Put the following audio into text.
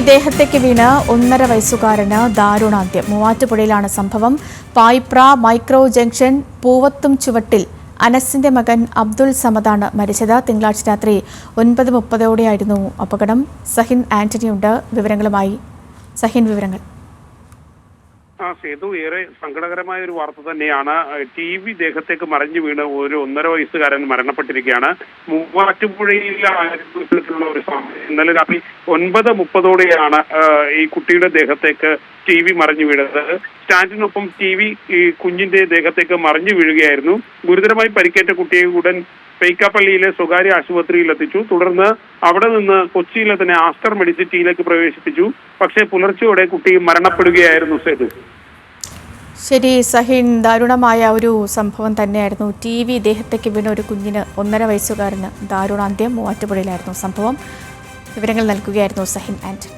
ദേഹത്തേക്ക് വീണ് 1.5 വയസ്സുകാരന് ദാരുണാന്ത്യം. മൂവാറ്റുപുഴയിലാണ് സംഭവം. പായിപ്ര മൈക്രോ ജംഗ്ഷൻ പൂവത്തും ചുവട്ടിൽ അനസിന്റെ മകൻ അബ്ദുൾ സമദാണ് മരിച്ചത്. തിങ്കളാഴ്ച രാത്രി 9:30ഓടെയായിരുന്നു അപകടം. സഹിൻ ആന്റണിയുണ്ട് വിവരങ്ങളുമായി. സഹിൻ, വിവരങ്ങൾ. സേതു, ഏറെ സങ്കടകരമായ ഒരു വാർത്ത തന്നെയാണ്. TV ദേഹത്തേക്ക് മറിഞ്ഞു വീണ് ഒരു 1.5 വയസ്സുകാരൻ മരണപ്പെട്ടിരിക്കുകയാണ്. മൂവാറ്റുപുഴയിലുള്ള ഒരു സമയം ഇന്നലെ രാത്രി 9:30ഓടെയാണ് ഈ കുട്ടിയുടെ ദേഹത്തേക്ക് TV മറിഞ്ഞു വീണത്. സ്റ്റാൻഡിനൊപ്പം TV ഈ കുഞ്ഞിന്റെ ദേഹത്തേക്ക് മറിഞ്ഞു വീഴുകയായിരുന്നു. ഗുരുതരമായി പരിക്കേറ്റ കുട്ടിയെ ഉടൻ പെയ്ക്കാപ്പള്ളിയിലെ സ്വകാര്യ ആശുപത്രിയിൽ എത്തിച്ചു. തുടർന്ന് അവിടെ നിന്ന് കൊച്ചിയിലെ തന്നെ ആസ്റ്റർ മെഡിസിറ്റിയിലേക്ക് പ്രവേശിപ്പിച്ചു. പക്ഷേ പുലർച്ചെയോടെ കുട്ടി മരണപ്പെടുകയായിരുന്നു. സേതു, ശരി സഹിൻ, ദാരുണമായ ഒരു സംഭവം തന്നെയായിരുന്നു. TV ദേഹത്തേക്ക് വീണ ഒരു കുഞ്ഞിന് 1.5 വയസ്സുകാരന് ദാരുണാന്ത്യം. മൂവാറ്റുപുഴയിലായിരുന്നു സംഭവം. വിവരങ്ങൾ നൽകുകയായിരുന്നു സഹിൻ ആന്റണി.